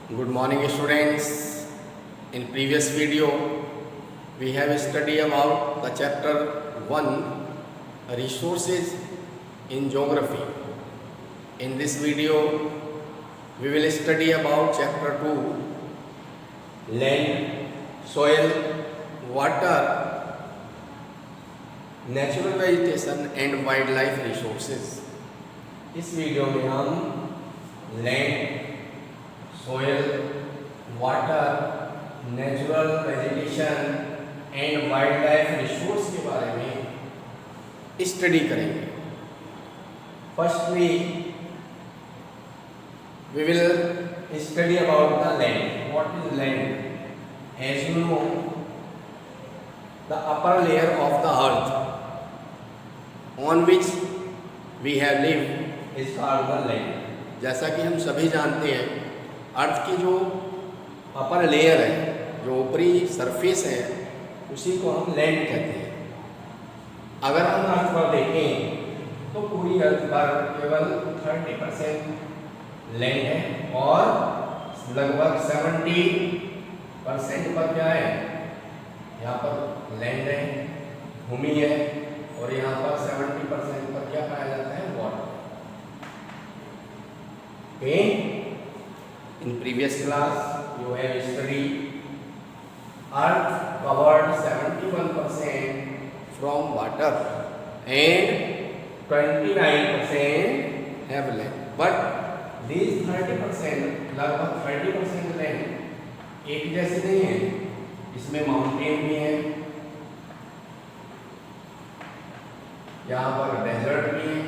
Good morning students. In previous video we have studied about the chapter 1 resources in geography. In this video we will study about chapter 2 land, soil, water, natural vegetation and wildlife resources. इस video में हम land, soil, water, natural vegetation and wild life resource के बारे में study करेंगे. Firstly we will study about the land. What is land? As you know the upper layer of the earth on which we have lived is called the land. जैसा कि हम सभी जानते हैं अर्थ की जो अपर लेयर है, जो ऊपरी सरफेस है, उसी को हम लैंड कहते हैं. अगर हम अर्थ पर देखें तो पूरी अर्थ पर केवल 30% लैंड है और लगभग 70% पर क्या है? यहाँ पर लैंड है, भूमि है, और यहाँ पर 70% पर क्या पाया जाता है? Water. Okay. In previous class you have studied earth covered 71% from water and 29% have land, but these 30% लगभग 30% land एक जैसे नहीं है. इसमें माउंटेन भी है, यहाँ पर डेजर्ट भी है,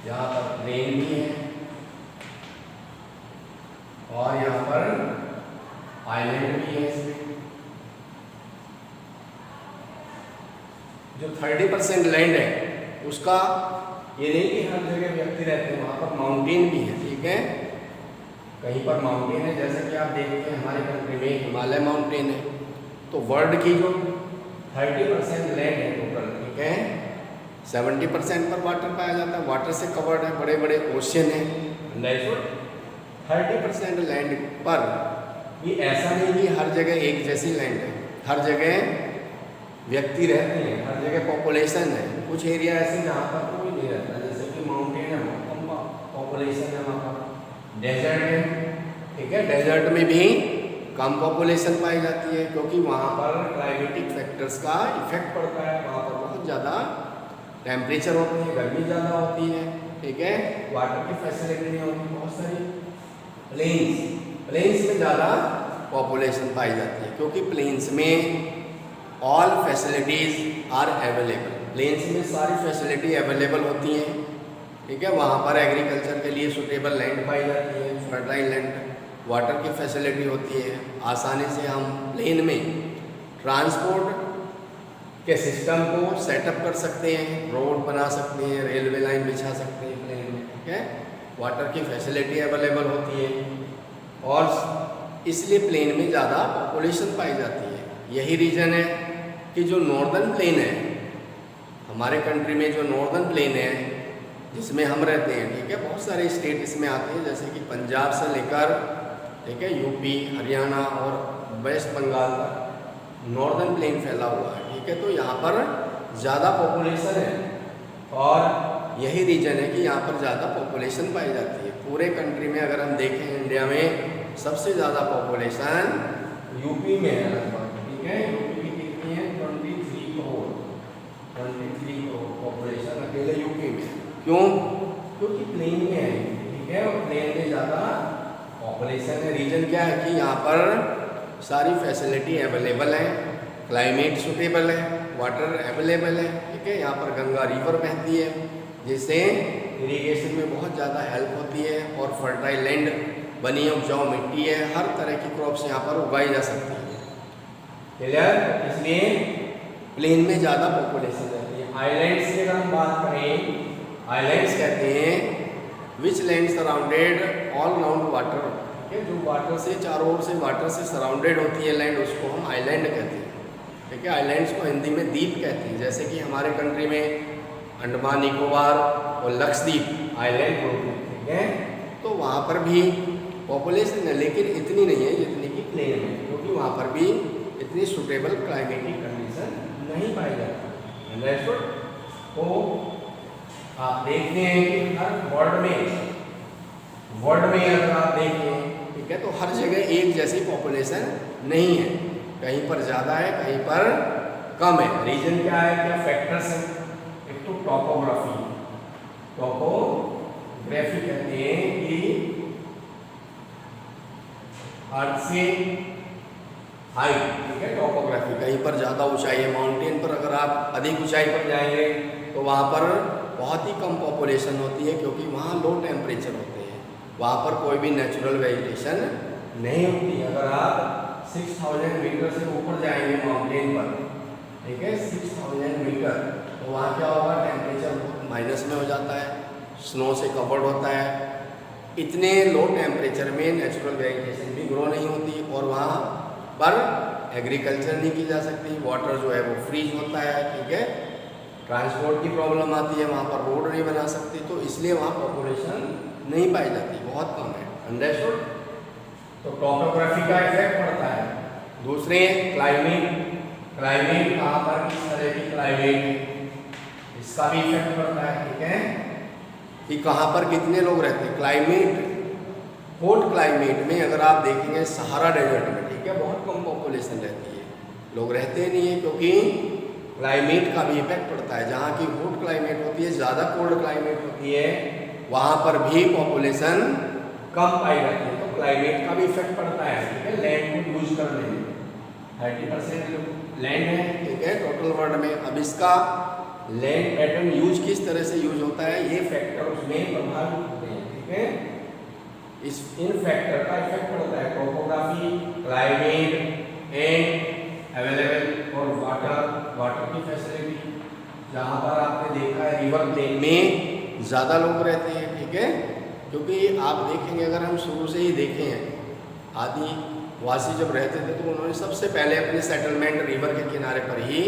यहाँ पर प्लेन भी है, और यहाँ पर आइलैंड भी है. इसमें जो 30% लैंड है उसका ये नहीं कि हर जगह व्यक्ति रहते हैं, वहाँ पर माउंटेन भी है. ठीक है, कहीं पर माउंटेन है, जैसे कि आप देखते हैं हमारे कंट्री में हिमालय माउंटेन है. तो वर्ल्ड की जो 30% लैंड है टोटल, ठीक है, 70% पर वाटर पाया जाता है, वाटर से कवर्ड है, बड़े बड़े ओशियन है. 30% लैंड पर ये ऐसा नहीं कि हर जगह एक जैसी लैंड है, हर जगह व्यक्ति रहते हैं, हर जगह पॉपुलेशन है. कुछ एरिया ऐसे जहाँ पर कोई नहीं रहता, जैसे कि माउंटेन है, कम पॉपुलेशन है, वहाँ पर डेजर्ट है. ठीक है, डेजर्ट में भी कम पॉपुलेशन पाई जाती है क्योंकि वहाँ पर क्लाइमेटिक फैक्टर्स का इफेक्ट पड़ता है. वहाँ पर बहुत ज़्यादा टेम्परेचर होती है, गर्मी ज़्यादा होती है. ठीक है, वाटर की फैसिलिटी नहीं होती. बहुत सारी प्लेन्स में ज़्यादा पॉपुलेशन पाई जाती है क्योंकि प्लेन्स में all facilities are available. Plains में सारी फैसिलिटी अवेलेबल होती हैं. ठीक है, वहाँ पर एग्रीकल्चर के लिए सुटेबल लैंड पाई जाती है, फर्टाइल लैंड, वाटर की फैसिलिटी होती है. आसानी से हम प्लेन में ट्रांसपोर्ट के सिस्टम को सेटअप कर सकते हैं, रोड बना सकते हैं, रेलवे लाइन बिछा सकते हैं प्लेन में. ठीक है, वाटर की फैसिलिटी अवेलेबल होती है और इसलिए प्लेन में ज़्यादा पॉपुलेशन पाई जाती है. यही रीज़न है कि जो नॉर्दर्न प्लेन है हमारे कंट्री में, जो नॉर्दर्न प्लेन है जिसमें हम रहते हैं, ठीक है, बहुत सारे स्टेट इसमें आते हैं, जैसे कि पंजाब से लेकर, ठीक है, यूपी, हरियाणा और वेस्ट बंगाल तक नॉर्दर्न प्लेन फैला हुआ है. ठीक है, तो यहाँ पर ज़्यादा पॉपुलेशन है और यही रीजन है कि यहाँ पर ज़्यादा पॉपुलेशन पाई जाती है. पूरे कंट्री में अगर हम देखें, इंडिया में सबसे ज़्यादा पॉपुलेशन यूपी में है लगभग. ठीक है, यूपी की कितनी है? 23 करोड़. 23 करोड़ पॉपुलेशन अकेले यूपी में. क्यों? क्योंकि प्लेन में है. ठीक है, और प्लेन में ज़्यादा पॉपुलेशन है. रीजन क्या है कि यहाँ पर सारी फैसिलिटी अवेलेबल है, क्लाइमेट सुटेबल है, वाटर अवेलेबल है. ठीक है, यहाँ पर गंगा रिवर बहती है जिससे इरिगेशन में बहुत ज़्यादा हेल्प होती है और फर्टाइल लैंड बनी उपजाऊ मिट्टी है, हर तरह की क्रॉप्स यहाँ पर उगाई जा सकती है. क्लियर? इसलिए प्लेन में ज़्यादा पॉपुलेशन रहती है. आइलैंड्स की अगर हम बात करें, आइलैंड्स कहते हैं which land surrounded all round water. ठीक है, जो वाटर से चारों ओर से वाटर से सराउंडेड होती है लैंड, उसको हम आइलैंड कहते हैं. ठीक है, आइलैंड्स को हिंदी में द्वीप कहते हैं. जैसे कि हमारे कंट्री में अंडमान निकोबार और लक्षद्वीप आइलैंड ग्रुप है. ठीक ठीक है। तो वहाँ पर भी पॉपुलेशन है, लेकिन इतनी नहीं है जितनी कि प्लेन में, क्योंकि वहाँ पर भी इतनी सुटेबल क्लाइमेटिक कंडीशन नहीं पाई जाती। अंडरस्टूड? तो आप देखते हैं कि हर वर्ल्ड में अगर आप देखें, ठीक है, तो हर जगह एक जैसी पॉपुलेशन नहीं है, कहीं पर ज़्यादा है, कहीं पर कम है। रीजन क्या है, क्या फैक्टर्स हैं? एक तो टॉपोग्राफी कहते हैं कि अर्थ से हाइट, ठीक है, टॉपोग्राफी, कहीं पर ज़्यादा ऊंचाई है, माउंटेन पर अगर आप अधिक ऊंचाई पर जाएंगे तो वहाँ पर बहुत ही कम पॉपुलेशन होती है, क्योंकि वहाँ लो टेम्परेचर होते हैं, वहाँ पर कोई भी नेचुरल वेजिटेशन नहीं होती। अगर आप 6000 मीटर से ऊपर जाएंगे माउंटेन पर, ठीक है, 6000 मीटर, तो वहाँ क्या होगा, टेम्परेचर माइनस में हो जाता है, स्नो से कवर्ड होता है। इतने लो टेम्परेचर में नेचुरल वेजिटेशन भी ग्रो नहीं होती, और वहाँ पर एग्रीकल्चर नहीं की जा सकती, वाटर जो है वो फ्रीज होता है, ठीक है, ट्रांसपोर्ट की प्रॉब्लम आती है, वहाँ पर रोड नहीं बना सकती, तो इसलिए वहाँ पॉपुलेशन नहीं पाई जाती, बहुत कम है। अंडरस्टूड? तो टॉपोग्राफी का इफेक्ट पड़ता है। दूसरे क्लाइमेट कहाँ पर, किस तरह की क्लाइमेट, इसका भी इफेक्ट पड़ता है, ठीक है, कि कहाँ पर कितने लोग रहते हैं। क्लाइमेट, हॉट क्लाइमेट में अगर आप देखेंगे सहारा डेजर्ट में, ठीक है, बहुत कम पॉपुलेशन रहती है, लोग रहते नहीं है, क्योंकि क्लाइमेट का भी इफेक्ट पड़ता है। जहाँ की हॉट क्लाइमेट होती है, ज़्यादा कोल्ड क्लाइमेट होती है, वहाँ पर भी पॉपुलेशन कम पाई जाती है, तो क्लाइमेट का भी इफेक्ट पड़ता है, ठीक है। लैंड को यूज करने में 30% लैंड है, ठीक है, टोटल वर्ल्ड में। अब इसका लैंड पैटर्न यूज किस तरह से यूज होता है, ये फैक्टर उसमें प्रभावित होते हैं, ठीक है। इन फैक्टर का इफेक्ट पड़ता है टोपोग्राफी, क्लाइमेट एंड अवेलेबल और वाटर की फैसिलिटी। जहाँ पर आपने देखा है रिवर प्लेन में ज़्यादा लोग रहते हैं, ठीक है, क्योंकि आप देखेंगे, अगर हम शुरू से ही देखें हैं, आदिवासी जब रहते थे तो उन्होंने सबसे पहले अपने सेटलमेंट रिवर के किनारे पर ही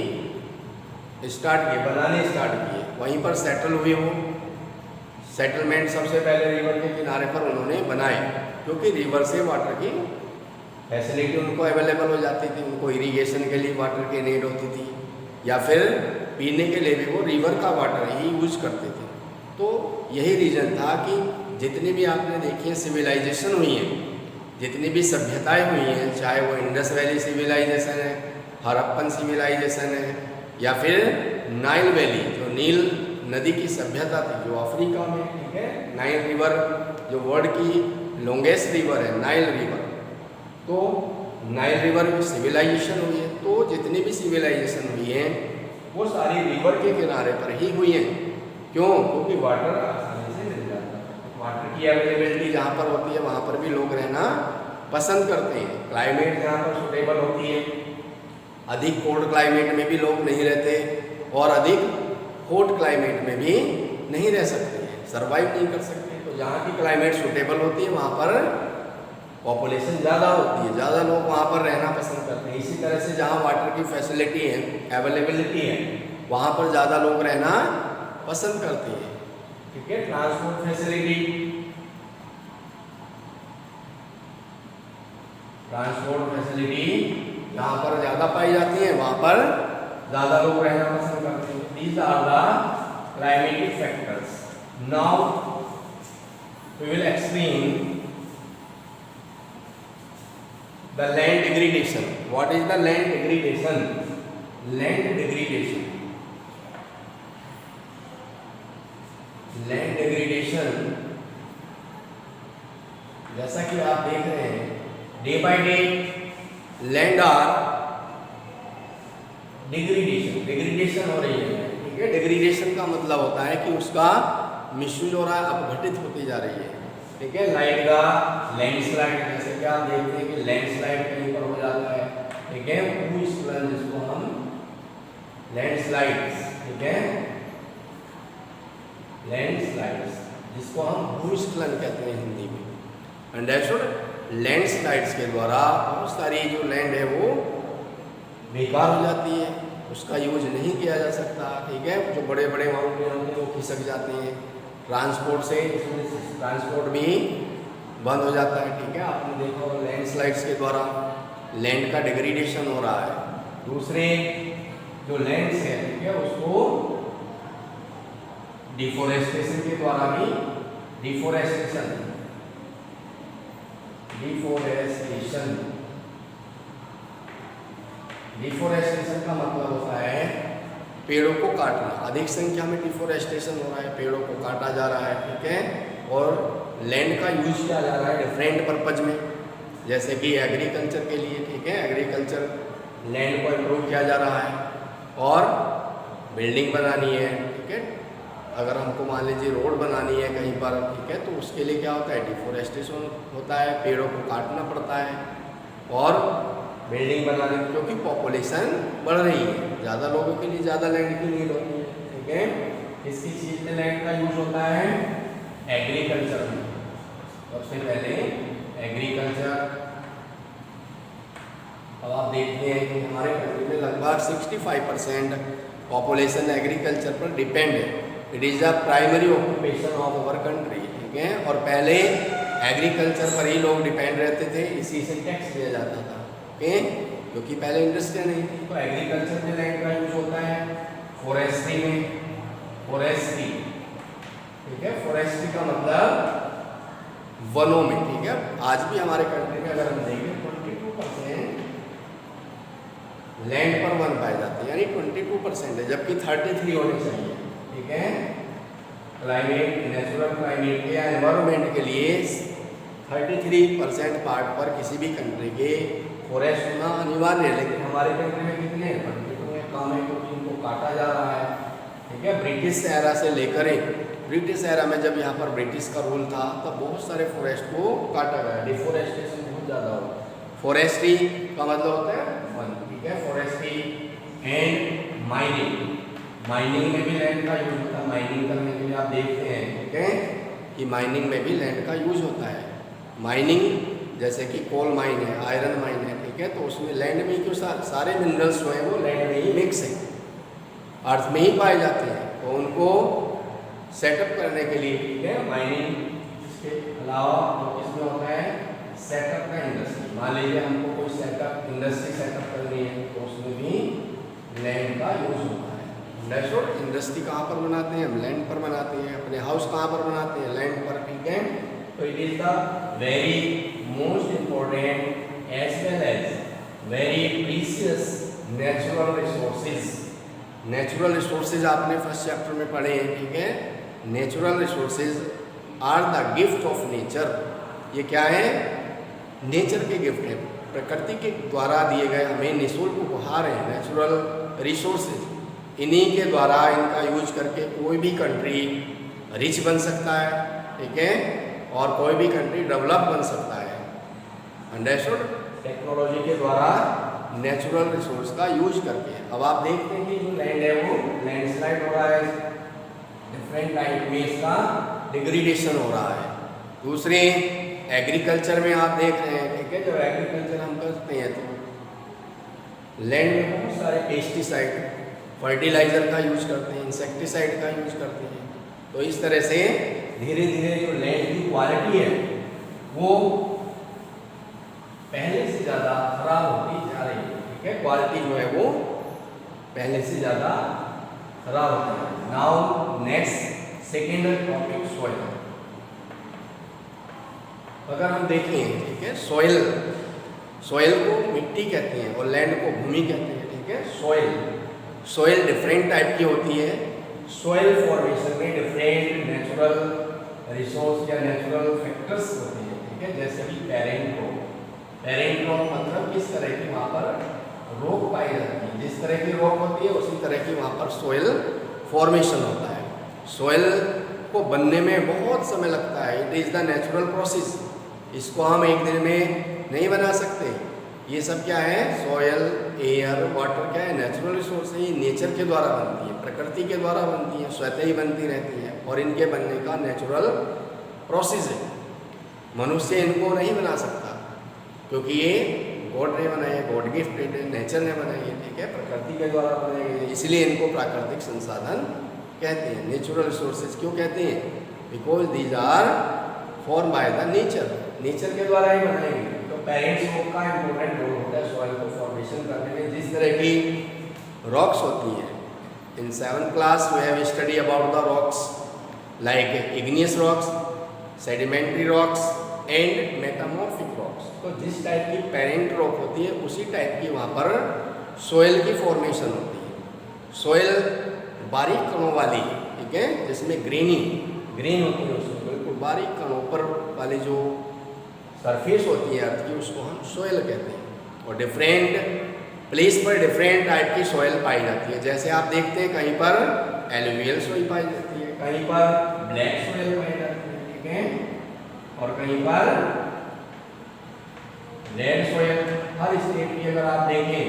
बनाने स्टार्ट किए, वहीं पर सेटल हुए। वो सेटलमेंट सबसे पहले रिवर के किनारे पर उन्होंने बनाए, क्योंकि रिवर से वाटर की फैसिलिटी उनको अवेलेबल हो जाती थी, उनको इरिगेशन के लिए वाटर की नीड होती थी, या फिर पीने के लिए भी वो रिवर का वाटर ही यूज करते थे। तो यही रीज़न था कि जितनी भी आपने देखी है सिविलाइजेशन हुई है, जितनी भी सभ्यताएं हुई हैं, चाहे वो इंडस वैली सिविलाइजेशन है, हड़प्पन सिविलाइजेशन है, या फिर नाइल वैली, जो नील नदी की सभ्यता थी, जो अफ्रीका में, ठीक है, नाइल रिवर जो वर्ल्ड की लॉन्गेस्ट रिवर है, नाइल रिवर, तो नाइल रिवर में सिविलाइजेशन हुई है। तो जितनी भी सिविलाइजेशन हुई है वो सारी रिवर के किनारे पर ही हुई है। क्यों? क्योंकि वाटर आसानी से मिल जाता है, वाटर की अवेलेबिलिटी जहाँ पर होती है वहाँ पर भी लोग रहना पसंद करते हैं। क्लाइमेट जहाँ पर सुटेबल होती है, अधिक कोल्ड क्लाइमेट में भी लोग नहीं रहते, और अधिक हॉट क्लाइमेट में भी नहीं रह सकते, सर्वाइव नहीं कर सकते। तो जहाँ की क्लाइमेट सुटेबल होती है वहाँ पर पॉपुलेशन ज़्यादा होती है, ज़्यादा लोग वहाँ पर रहना पसंद करते हैं। इसी तरह से जहाँ वाटर की फैसिलिटी है, अवेलेबिलिटी है, वहाँ पर ज़्यादा लोग रहना पसंद करते हैं, ठीक है। ट्रांसपोर्ट फैसिलिटी जहाँ पर ज़्यादा पाई जाती है वहाँ पर ज़्यादा लोग रहना पसंद करते हैं। These are the climatic factors. Now we will explain the land degradation. What is the land degradation? Land degradation जैसा कि आप देख रहे हैं, day by day land or degradation हो रही है, ठीक है। डिग्रेडेशन का मतलब होता है कि उसका मिसयूज हो रहा है, अपघटित होती जा रही है, ठीक है। लाइक द लैंडस्लाइड, जैसे कि आप देखते हैं कि लैंडस्लाइड कहीं पर हो जाता है, ठीक है, भूस्खलन जिसको हम लैंडस्लाइड्स, ठीक है, लैंडस्लाइड्स जिसको हम भूस्खलन कहते हैं हिंदी में। अंडरस्टूड? लैंडस्लाइड्स के द्वारा बहुत सारी जो लैंड है वो बेकार हो जाती है, उसका यूज नहीं किया जा सकता, ठीक है। जो बड़े बड़े माउंटेन होते हैं वो खिसक जाते हैं, ट्रांसपोर्ट से इसमें ट्रांसपोर्ट भी बंद हो जाता है। ठीक है, आपने देखा होगा लैंडस्लाइड्स के द्वारा लैंड का डिग्रेडेशन हो रहा है। दूसरे जो लैंड्स है, ठीक है, उसको डिफोरेस्टेशन के द्वारा भी डिफोरेस्टेशन का मतलब होता है पेड़ों को काटना। अधिक संख्या में डिफोरेस्टेशन हो रहा है, पेड़ों को काटा जा रहा है। ठीक है, और लैंड का यूज किया जा रहा है डिफरेंट पर्पज में, जैसे कि एग्रीकल्चर के लिए। ठीक है, एग्रीकल्चर लैंड को इम्प्रूव किया जा रहा है और बिल्डिंग बनानी है। ठीक है, अगर हमको मान लीजिए रोड बनानी है कहीं पर, ठीक है, तो उसके लिए क्या होता है, डिफोरेस्टेशन होता है, पेड़ों को काटना पड़ता है और बिल्डिंग बनाने, क्योंकि पॉपुलेशन बढ़ रही है, ज़्यादा लोगों के लिए ज़्यादा लैंड की नीड होती है। ठीक है, किसकी चीज़ में लैंड का यूज होता है, एग्रीकल्चर में। सबसे पहले एग्रीकल्चर। अब आप देखते हैं कि हमारे कंट्री में लगभग 65% पॉपुलेशन एग्रीकल्चर पर डिपेंड है। It is the primary occupation of our country. ठीक है, और पहले एग्रीकल्चर पर ही लोग डिपेंड रहते थे, इसी से टैक्स दिया जाता था। ओके, क्योंकि पहले इंडस्ट्रिया नहीं थी, तो एग्रीकल्चर में लैंड का यूज होता है। फॉरेस्ट्री में, फॉरेस्ट्री, ठीक है, फॉरेस्ट्री का मतलब वनों में। ठीक है, आज भी हमारे कंट्री में अगर हम देखें 22% लैंड पर वन पाए जाते हैं, यानी 22% है, जबकि 33 होने चाहिए। ठीक है, क्लाइमेट, नेचुरल क्लाइमेट के एनवायरनमेंट के लिए 33% पार्ट पर किसी भी कंट्री के फॉरेस्ट होना अनिवार्य है। लेकिन हमारे कंट्री में कितने हैं, 22 में कम है, क्योंकि इनको काटा जा रहा है। ठीक है, ब्रिटिश एरा से लेकर ब्रिटिश एरा में जब यहाँ पर ब्रिटिश का रूल था, तब बहुत सारे फॉरेस्ट को काटा गया, डिफोरेस्टेशन बहुत ज़्यादा हुआ। फॉरेस्ट्री का मतलब होता है वन। ठीक है, फॉरेस्ट्री एंड माइनिंग, माइनिंग में भी लैंड का यूज होता है। माइनिंग करने के लिए आप देखते हैं, ठीक है, कि माइनिंग में भी लैंड का यूज होता है। माइनिंग जैसे कि कोल माइन है, आयरन माइन है, ठीक है, तो उसमें लैंड में क्यों सारे मिनरल्स जो हैं वो लैंड में ही मिक्स हैं, अर्थ में ही पाए जाते हैं, तो उनको सेटअप करने के लिए, ठीक है, माइनिंग। इसके अलावा तो इसमें होता है सेटअप का इंडस्ट्री। मान लीजिए हमको कोई सेटअप इंडस्ट्री सेटअप करनी है, तो उसमें भी लैंड का यूज होता है। इंडस्ट्री कहाँ पर बनाते हैं, हम लैंड पर बनाते हैं। अपने हाउस कहाँ पर बनाते हैं, लैंड पर। ठीक है, तो it is the very most important as well as very precious natural resources. Natural resources आपने फर्स्ट चैप्टर में पढ़े हैं। ठीक है, natural resources are the gift of nature. ये क्या है, नेचर के गिफ्ट है, प्रकृति के द्वारा दिए गए हमें निःशुल्क उपहार है नेचुरल रिसोर्सेज। इन्हीं के द्वारा इनका यूज करके कोई भी कंट्री रिच बन सकता है। ठीक है, और कोई भी कंट्री डेवलप बन सकता है। अंडरस्टूड, टेक्नोलॉजी के द्वारा नेचुरल रिसोर्स का यूज करके। अब आप देखते हैं कि जो लैंड है वो लैंडस्लाइड हो रहा है, डिफरेंट टाइप में इसका डिग्रेडेशन हो रहा है। दूसरे एग्रीकल्चर में आप देख रहे हैं, ठीक है, जब एग्रीकल्चर हम करते हैं तो लैंड में बहुत सारे पेस्टिसाइड, फर्टिलाइजर का यूज करते हैं, इंसेक्टिसाइड का यूज करते हैं। तो इस तरह से धीरे धीरे जो लैंड की क्वालिटी है वो पहले से ज़्यादा खराब होती जा रही है। ठीक है, क्वालिटी जो है वो पहले से ज़्यादा खराब होती है। Now next second topic soil. अगर हम देखें, ठीक है, सॉइल, सॉइल को मिट्टी कहते हैं और लैंड को भूमि कहते हैं। ठीक है, सॉइल डिफरेंट टाइप की होती है। सॉइल फॉर्मेशन में डिफरेंट नेचुरल रिसोर्स या नेचुरल फैक्टर्स होते हैं। ठीक है, जैसे कि पेरेंट रॉक मतलब किस तरह की वहाँ पर रॉक पाई जाती है, जिस तरह की रॉक होती है उसी तरह की वहाँ पर सॉइल फॉर्मेशन होता है। सॉइल को बनने में बहुत समय लगता है, it is the natural process. इसको हम एक दिन में नहीं बना सकते। ये सब क्या है, सॉइल, एयर, वाटर क्या है, नेचुरल रिसोर्स है। ये नेचर के द्वारा बनती है, प्रकृति के द्वारा बनती है, स्वतः ही बनती रहती है और इनके बनने का नेचुरल प्रोसेस है। मनुष्य इनको नहीं बना सकता क्योंकि ये गॉड ने बनाए, गॉड गिफ्टेड है, नेचर ने बनाई है। ठीक है, प्रकृति के द्वारा बनाए गए, इसलिए इनको प्राकृतिक संसाधन कहते हैं। नेचुरल रिसोर्सेज क्यों कहते हैं, because these are form by the nature, nature के द्वारा ही बनाएंगे। तो पेरेंट्स रॉक का इंपॉर्टेंट रोल होता है सॉइल को फॉर्मेशन करने में। जिस तरह की रॉक्स होती हैं, in 7th class we have study about the rocks like igneous rocks, sedimentary rocks and metamorphic rocks. तो जिस टाइप की पेरेंट रॉक होती है उसी टाइप की वहाँ पर सोयल की फॉर्मेशन होती है। सोयल बारीक कणों वाली, ठीक है, जिसमें ग्रीन होती है, उसमें बिल्कुल बारीक कणों पर वाली जो सरफेस होती है अर्थ की, उसको हम सोयल कहते हैं। और डिफरेंट प्लेस पर डिफरेंट टाइप की सोयल पाई जाती है। जैसे आप देखते हैं कहीं पर एलुवियल सोयल पाई जाती है, कहीं पर ब्लैक सोयल पाई जाती है, ठीक है, और कहीं पर रेड सोयल। हर स्टेट की अगर आप देखें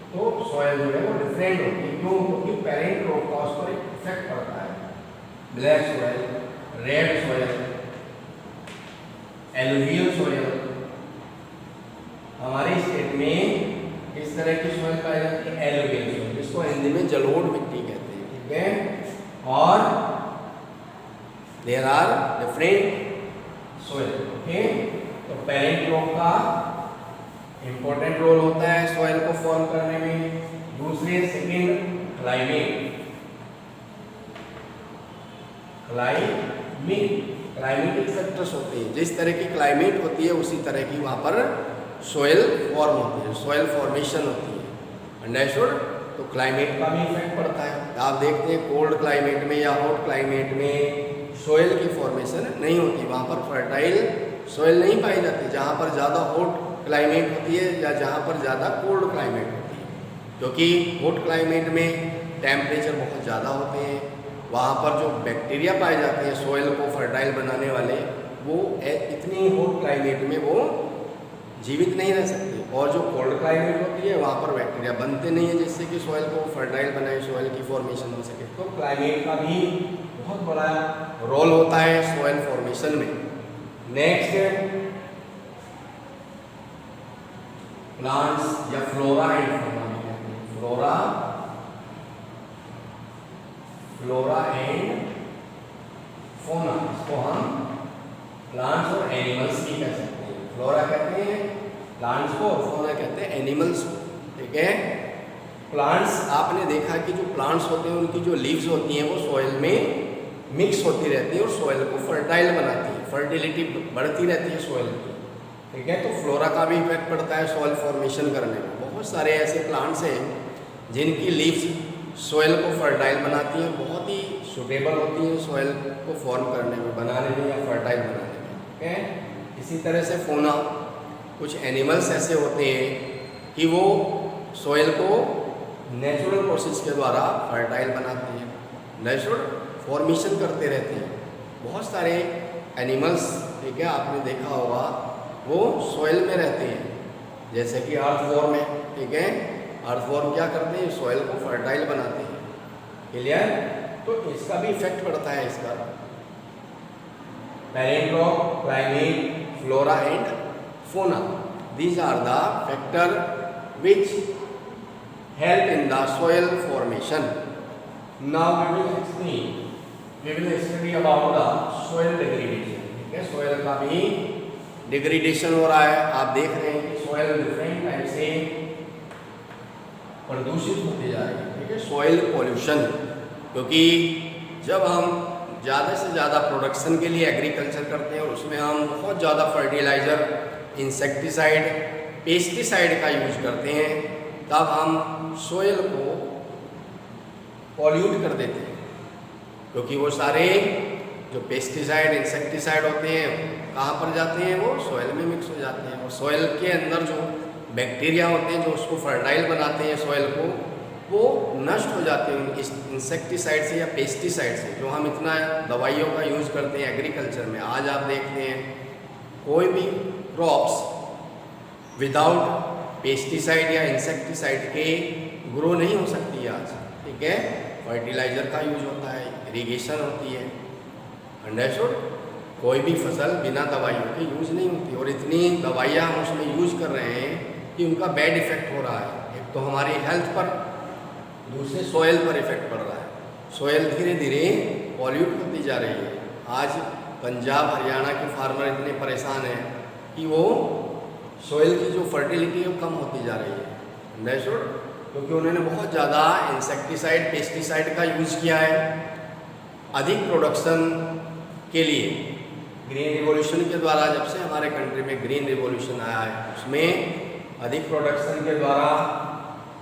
तो सोयल जो है वो डिफरेंट होती है। क्यों? क्योंकि पेरेंट रॉक का उस पर एक इफेक्ट पड़ता है। Black soil, red soil, alluvial soil. हमारे स्टेट में इस तरह की सोयल पाई जाती है, एलुवियल सोयल, जिसको हिंदी में जलोढ़ मिट्टी कहते हैं, ठीक है। और there are different soil, okay. तो पेरेंट रॉक का इंपॉर्टेंट रोल होता है सॉइल को फॉर्म करने में। दूसरे सेकंड क्लाइमेटिक फैक्टर्स होते हैं। जिस तरह की क्लाइमेट होती है उसी तरह की वहाँ पर सॉइल फॉर्म होती है, सॉइल फॉर्मेशन होती है। अंडरस्टूड? तो क्लाइमेट का भी इफेक्ट पड़ता है। आप देखते हैं कोल्ड क्लाइमेट में या हॉट क्लाइमेट में सॉइल की फॉर्मेशन नहीं होती, वहाँ पर फर्टाइल सॉइल नहीं पाई जाती। जहाँ पर ज़्यादा हॉट क्लाइमेट होती है या जहाँ पर ज़्यादा कोल्ड क्लाइमेट होती है, क्योंकि हॉट क्लाइमेट में टेम्परेचर बहुत ज़्यादा होते हैं, वहाँ पर जो बैक्टीरिया पाए जाते हैं सॉइल को फर्टाइल बनाने वाले, वो इतनी हॉट क्लाइमेट में वो जीवित नहीं रह सकते। और जो कोल्ड क्लाइमेट होती है वहाँ पर बैक्टीरिया बनते नहीं है जिससे कि सॉइल को फर्टाइल बनाए, सॉइल की फॉर्मेशन हो सके। तो क्लाइमेट का भी बहुत बड़ा रोल होता है सॉइल फॉर्मेशन में। नेक्स्ट, प्लांट्स या फ्लोरा एंड फौना भी कहते हैं। फ्लोरा एंड फौना, इसको हम प्लांट्स और एनिमल्स भी कह सकते हैं। फ्लोरा कहते हैं प्लांट्स को और फौना कहते हैं एनिमल्स को, ठीक है। प्लांट्स, आपने देखा कि जो प्लांट्स होते हैं उनकी जो लीव्स होती हैं वो सॉइल में मिक्स होती रहती है और सॉइल को फर्टाइल बनाती है, फर्टिलिटी बढ़ती रहती है सॉइल की, ठीक है। तो फ्लोरा का भी इफेक्ट पड़ता है सॉइल फॉर्मेशन करने में। बहुत सारे ऐसे प्लांट्स हैं जिनकी लीव्स सॉइल को फर्टाइल बनाती हैं, बहुत ही सुटेबल होती हैं सॉइल को फॉर्म करने में, बनाने में या फर्टाइल बनाने में, ठीक है। इसी तरह से फौना, कुछ एनिमल्स ऐसे होते हैं कि वो सॉइल को नेचुरल प्रोसेस के द्वारा फर्टाइल बनाते हैं, नेचुरल फॉर्मेशन करते रहते हैं। बहुत सारे एनिमल्स, ठीक है, आपने देखा होगा वो सॉइल में रहते हैं, जैसे कि अर्थवॉर्म है, ठीक है। अर्थवॉर्म क्या करते हैं? सॉइल को फर्टाइल बनाते हैं, क्लियर। तो इसका भी इफेक्ट पड़ता है इसका। Parent rock, climate, flora and fauna, these are the factor which help in the soil formation. Now we will study about the soil degradation, ठीक है। soil का भी डिग्रेडेशन हो रहा है। आप देख रहे हैं कि soil डिफरेंट टाइप से प्रदूषित होते जा रही है, ठीक है। soil pollution, क्योंकि जब हम ज़्यादा से ज़्यादा प्रोडक्शन के लिए एग्रीकल्चर करते हैं और उसमें हम बहुत ज़्यादा फर्टिलाइज़र, इंसेक्टिसाइड, पेस्टिसाइड का यूज करते हैं, तब हम सोयल को पॉल्यूट कर देते हैं, क्योंकि वो सारे जो पेस्टिसाइड, इंसेक्टिसाइड होते हैं कहाँ पर जाते हैं? वो सोयल में मिक्स हो जाते हैं। और सोयल के अंदर जो बैक्टीरिया होते हैं जो उसको फर्टाइल बनाते हैं सोयल को, वो नष्ट हो जाते हैं इस इंसेक्टिसाइड से या पेस्टिसाइड से, जो हम इतना दवाइयों का यूज़ करते हैं एग्रीकल्चर में। आज आप देखते हैं कोई भी क्रॉप्स विदाउट पेस्टिसाइड या इंसेक्टिसाइड के ग्रो नहीं हो सकती है आज, ठीक है। फर्टिलाइज़र का यूज होता है, इरिगेशन होती है, अंडरस्टूड। कोई भी फसल बिना दवाइयों के यूज नहीं होती, और इतनी दवाइयाँ हम उसमें यूज कर रहे हैं कि उनका बैड इफेक्ट हो रहा है। एक तो हमारी हेल्थ पर, दूसरे सोयल पर इफेक्ट पड़ रहा है। सोयल धीरे धीरे पॉल्यूट होती जा रही है। आज पंजाब हरियाणा के फार्मर इतने परेशान हैं कि वो सोइल की जो फर्टिलिटी है वो कम होती जा रही है, अंडरस्टूड, क्योंकि उन्होंने बहुत ज़्यादा इंसेक्टिसाइड पेस्टिसाइड का यूज़ किया है अधिक प्रोडक्शन के लिए। ग्रीन रिवॉल्यूशन के द्वारा, जब से हमारे कंट्री में ग्रीन रिवॉल्यूशन आया है, उसमें अधिक प्रोडक्शन के द्वारा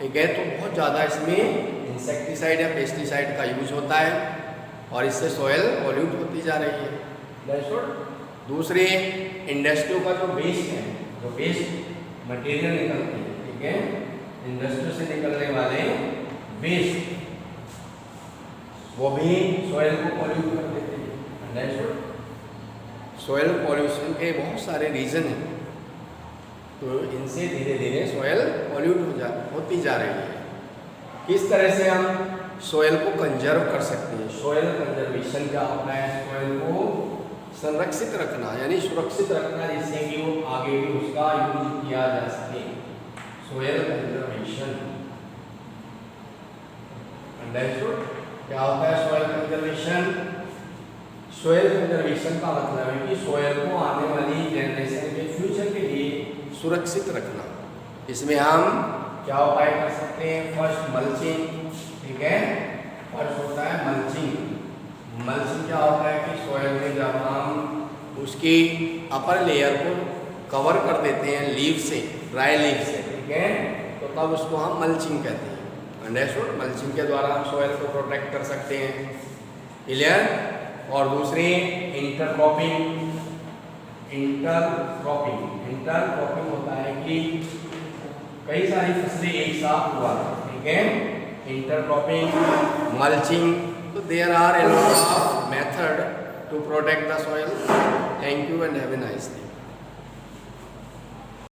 एक है तो बहुत ज़्यादा इसमें इंसेक्टिसाइड या पेस्टिसाइड का यूज होता है और इससे सॉइल पॉल्यूट होती जा रही है, अंडरस्टूड। दूसरे इंडस्ट्रियों का जो वेस्ट है, जो वेस्ट मटेरियल निकलती है, ठीक है, इंडस्ट्री से निकलने वाले वेस्ट वो भी सॉइल को पॉल्यूट कर देते हैं, अंडरस्टूड। सॉइल पॉल्यूशन के बहुत सारे रीज़न हैं, तो इनसे धीरे धीरे सॉइल पॉल्यूट होती जा रही है। किस तरह से हम सॉइल को कंजर्व कर सकते हैं? सॉइल कंजर्वेशन क्या होता है? सॉइल को संरक्षित रखना यानी सुरक्षित रखना, जिससे कि वो आगे भी उसका यूज किया जा सके। Soil conservation, understood. क्या होता है सॉइल कंजर्वेशन? सॉइल कंजर्वेशन का मतलब है कि सॉइल को आने वाली जनरेशन के फ्यूचर के लिए सुरक्षित रखना। इसमें हम क्या उपाय कर सकते हैं? फर्स्ट मल्चिंग, ठीक है, फर्स्ट होता है मल्चिंग। मल्चिंग क्या होता है कि सॉइल में जब हम उसकी अपर लेयर को कवर कर देते हैं लीव से, ड्राई लीव से, ठीक है, तो तब उसको हम मल्चिंग कहते हैं, अंडरस्टूड। मल्चिंग के द्वारा हम सॉइल को प्रोटेक्ट कर सकते हैं, क्लियर। और दूसरी इंटरक्रॉपिंग। इंटरक्रॉपिंग होता है कि कई सारी फसलें एक साथ हुआ, ठीक है, इंटरक्रॉपिंग, मल्चिंग। तो there are a lot of method to protect the soil. Thank you and have a nice day.